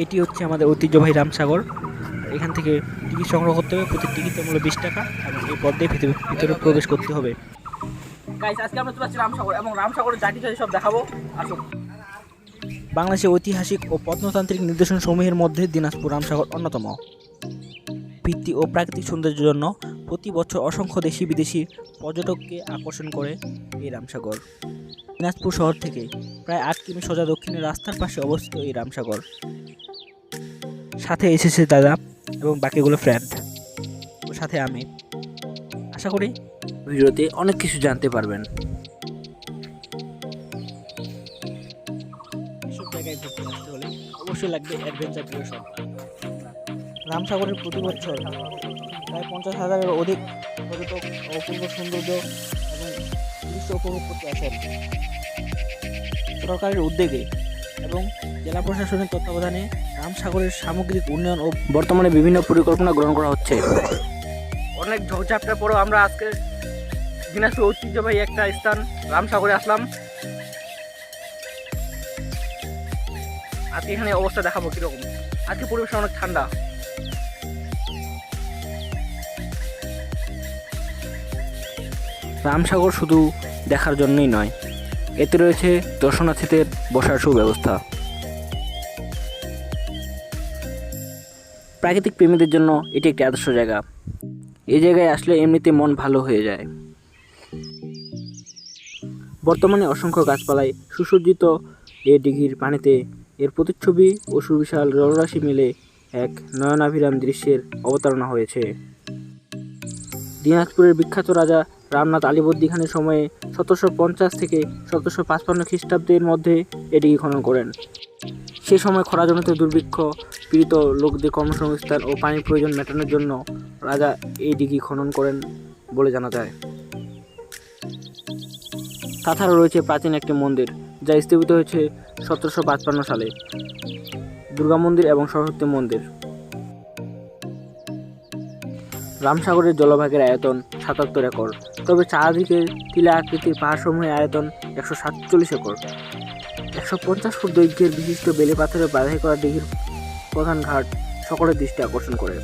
এটি হচ্ছে আমাদের ঐতিহ্যবাহী রামসাগর। এখান থেকে টিকিট সংগ্রহ করতে হবে, প্রতি টিকিটের মূল্য 20 টাকা এবং এই পথ দিয়ে ভিতরে প্রবেশ করতে হবে। গাইস, আজকে আমরা চলে আসছি রামসাগর এবং রামসাগরের জাতি সব দেখাবো। আসুন। বাংলাদেশের ঐতিহাসিক ও প্রত্নতান্ত্রিক নিদর্শন সমূহের মধ্যে দিনাজপুর রামসাগর অন্যতম। ভিত্তি ও প্রাকৃতিক সৌন্দর্যের জন্য প্রতি বছর অসংখ্য দেশি বিদেশি পর্যটককে আকর্ষণ করে এই রামসাগর। দিনাজপুর শহর থেকে প্রায় 8 কিমি সোজা দক্ষিণে রাস্তার পাশে অবস্থিত এই রামসাগর। সাথে এসেছে দাদা এবং বাকিগুলো ফ্রেন্ড, ও সাথে আমি। আশা করি ভিডিওতে অনেক কিছু জানতে পারবেন। এসব জায়গায় ঘুরতে আসতে হলে অবশ্যই লাগবে অ্যাডভেঞ্চার প্রিপারেশন। রামসাগরের প্রতি বছর প্রায় 50,000-এর অধিক পর্যটক অপূর্ব সৌন্দর্য এবং দৃশ্য উপভোগ করতে আসেন। সরকারের উদ্যোগে এবং জেলা প্রশাসনের তত্ত্বাবধানে রামসাগরের সামগ্রিক উন্নয়ন ও বর্তমানে বিভিন্ন পরিকল্পনা গ্রহণ করা হচ্ছে। অনেক ঝড়ঝাপটার পরেও আমরা আজকে দিনাজপুর ঐতিহ্যবাহী একটা স্থান রামসাগরে আসলাম। আজকে এখানে অবস্থা দেখাবো কিরকম। আজকে পরিবেশ অনেক ঠান্ডা। রামসাগর শুধু দেখার জন্যই নয়, এতে রয়েছে দর্শনার্থীদের বসার সুব্যবস্থা। প্রাকৃতিক প্রেমীদের জন্য এটি একটি আদর্শ জায়গা। এই জায়গায় আসলে এমনিতে মন ভালো হয়ে যায়। বর্তমানে অসংখ্য গাছপালায় সুসজ্জিত এ দিঘির পানিতে এর প্রতিচ্ছবি ও সুবিশাল জলরাশি মিলে এক নয়নাভিরাম দৃশ্যের অবতারণা হয়েছে। দিনাজপুরের বিখ্যাত রাজা রামনাথ আলীবর্দী খানের সময়ে 1750 থেকে 1755 খ্রিস্টাব্দের মধ্যে এ দিঘি খনন করেন। সে সময় খরাজনিত দুর্ভিক্ষ পীড়িত লোকদের কর্মসংস্থান ও পানির প্রয়োজন মেটানোর জন্য রাজা এই দিঘি খনন করেন বলে জানা যায়। তাছাড়া রয়েছে প্রাচীন একটি মন্দির যা স্থাপিত হয়েছে 1755 সালে, দুর্গা মন্দির এবং সরস্বতী মন্দির। রামসাগরের জলভাগের আয়তন 77 একর, তবে চারদিকে টিলা আকৃতির পাহাড়সমূহের আয়তন 147 একর। 150 ফুট দৈর্ঘ্যের বিশিষ্ট বেলে পাথরের বাধাই করা দিঘির প্রধান ঘাট সকলের দৃষ্টি আকর্ষণ করে।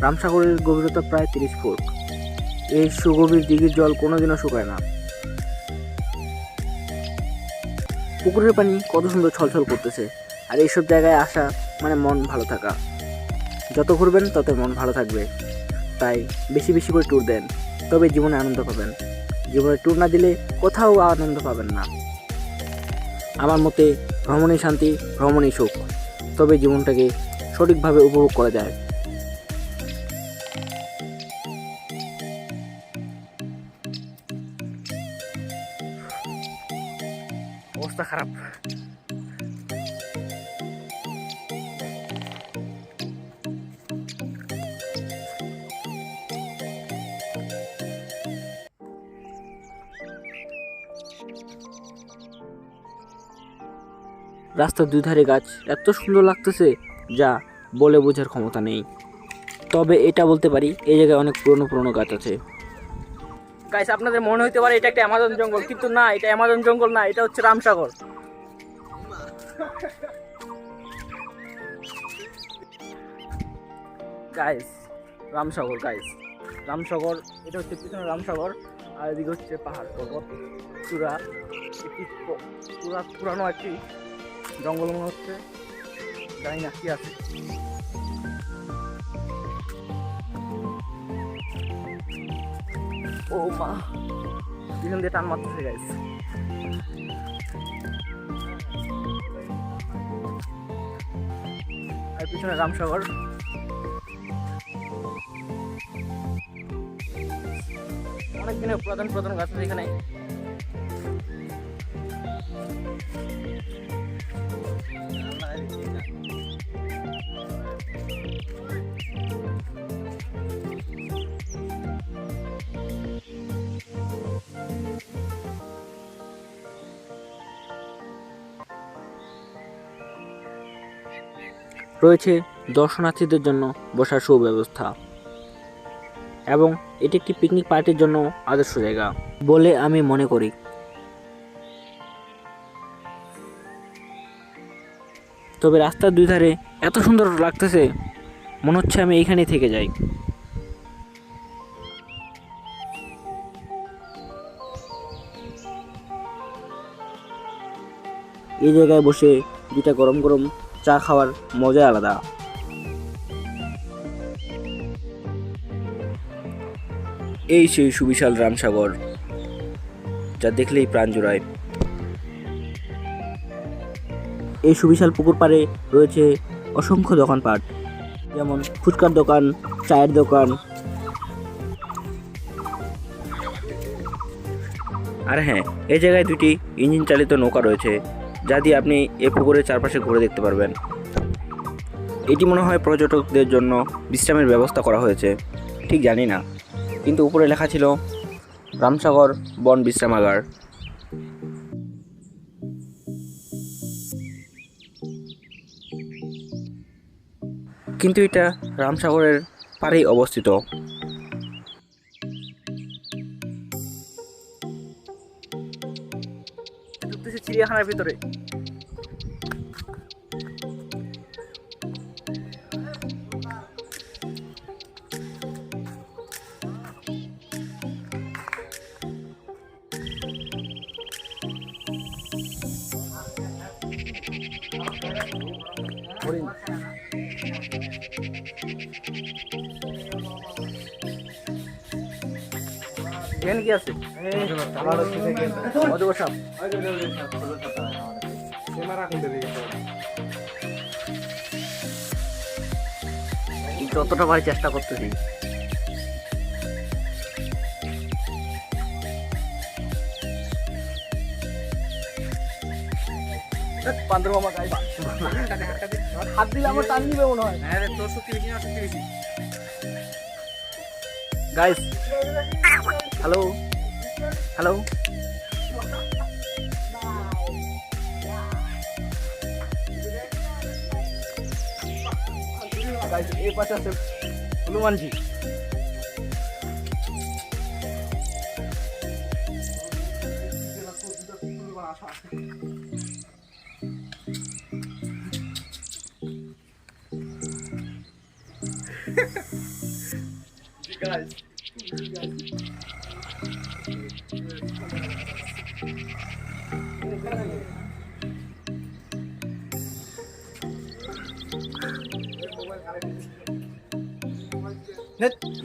রামসাগরের গভীরতা প্রায় 30 ফুট। এই সুগভীর দিঘির জল কোনোদিনও শুকায় না। পুকুরের পানি কত সুন্দর ছলছল করতেছে, আর এইসব জায়গায় আসা মানে মন ভালো থাকা। যত ঘুরবেন তত মন ভালো থাকবে। তাই বেশি বেশি করে ট্যুর দেন, তবে জীবনে আনন্দ পাবেন। জীবনে ট্যুর না দিলে কোথাও আনন্দ পাবেন না। আমার মতে ভ্রমণই শান্তি, ভ্রমণই সুখ, তবে জীবনটাকে সঠিকভাবে উপভোগ করা যায়। অবস্থা খারাপ। রাস্তার দুই ধারে গাছ এত সুন্দর লাগতেছে যা বলে বোঝার ক্ষমতা নেই। তবে এটা বলতে পারি এই জায়গায় অনেক পুরনো পুরনো গাছ আছে। গাইস, আপনাদের মনে হতে পারে এটা একটা অ্যামাজন জঙ্গল, কিন্তু না, এটা অ্যামাজন জঙ্গল না, এটা হচ্ছে রামসাগর। গাইস, রামসাগর গাইস, রামসাগর এটা হচ্ছে পিছনে রামসাগর, আর এদিকে হচ্ছে পাহাড় পর্বত। পুরা একটি পুরানো একটি জঙ্গল মনে হচ্ছে, জানি না কি আছে। ও মা, পিছন দিয়ে টান মারতেছে গাইস। আর পিছনে রামসাগর। অনেক দিনের পুরাতন গাছ আছে এখানে। রয়েছে দর্শনার্থীদের জন্য বসার সুব্যবস্থা এবং এটি একটি পিকনিক পার্টির জন্য আদর্শ জায়গা বলে আমি মনে করি। তবে রাস্তার দুই ধারে এত সুন্দর লাগতেছে, মনে হচ্ছে আমি এইখানেই থেকে যাই। এই জায়গায় বসে দুটা গরম গরম চা খাওয়ার মজা আলাদা। এই সেই সুবিশাল রামসাগর, যা দেখলেই প্রাণ জুড়ায়। এই সুবিশাল পুকুর পাড়ে রয়েছে অসংখ্য দোকানপাট, যেমন ফুচকার দোকান, চায়ের দোকান। আর হ্যাঁ, এই জায়গায় দুটি ইঞ্জিন চালিত নৌকা রয়েছে, যা দিয়ে আপনি এই পুকুরের চারপাশে ঘুরে দেখতে পারবেন। এটি মনে হয় পর্যটকদের জন্য বিশ্রামের ব্যবস্থা করা হয়েছে, ঠিক জানি না, কিন্তু উপরে লেখা ছিল রামসাগর বন বিশ্রামাগার। কিন্তু এটা রামসাগরের পাড়েই অবস্থিত। ঢুকতেছি চিড়িয়াখানার ভিতরে। হরিণ। জ্ঞান কি আছে? অজগর সাপ। যতটা পারি চেষ্টা করতেছি। বান্দর মামা গাই হাত দিলে আমার টান নিবে মনে হয়। হ্যাঁ তোর শক্তি বেশি না, শক্তি বেশি। গাইস, হ্যালো হ্যালো, গাইস এই পাশে আছে হনুমানজি। Guys.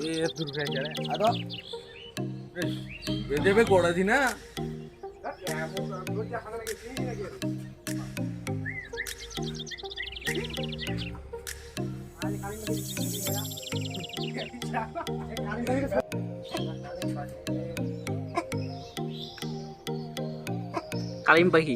ये दुर्गा क्या है? आदो. वेदे पे कोड़ा थी ना. কালিম পাখি।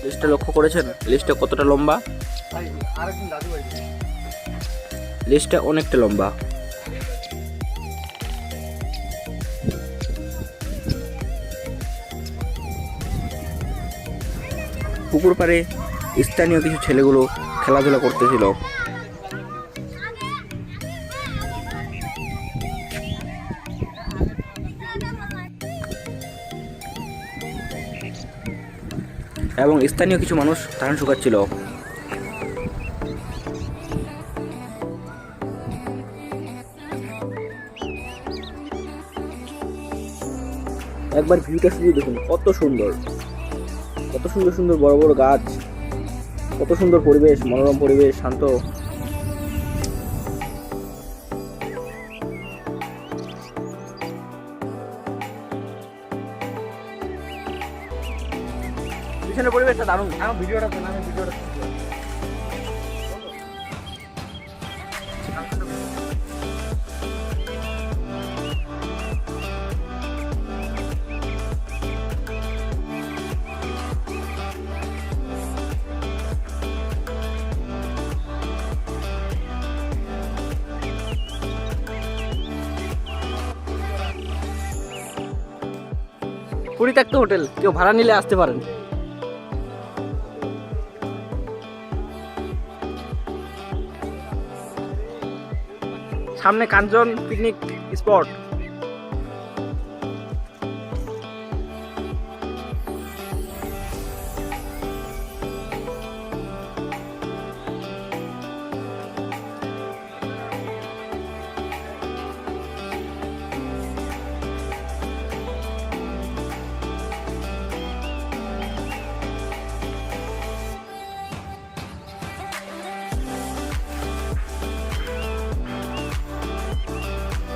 লিস্টটা লক্ষ্য করেছেন? লিস্টটা কতটা লম্বা? লিস্টটা অনেকটা লম্বা। পুকুর পাড়ে স্থানীয় কিছু ছেলেগুলো খেলাধুলা করতেছিল। এবং স্থানীয় কিছু মানুষ ধান শুকাচ্ছিল। একবার ভিউটা শুধু দেখুন, কত সুন্দর, কত সুন্দর সুন্দর বড় বড় গাছ, কত সুন্দর পরিবেশ, মনোরম পরিবেশ, শান্ত। পিছনের পরিবেশটা দারুণ। আমার ভিডিওটা তো না, আমি ভিডিওটা পরিত্যক্ত হোটেল, কেউ ভাড়া নিলে আসতে পারেন। সামনে কাঞ্চন পিকনিক স্পট।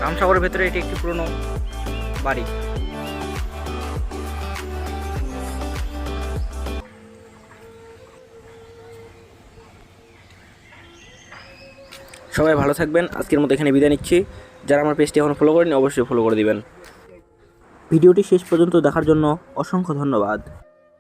রামসাগরের ভেতরে এটি একটি পুরনো বাড়ি। সবাই ভালো থাকবেন, আজকের মতো এখানে বিদায় নিচ্ছি। যারা আমার পেজটি এখন ফলো করেনি অবশ্যই ফলো করে দিবেন। ভিডিওটি শেষ পর্যন্ত দেখার জন্য অসংখ্য ধন্যবাদ।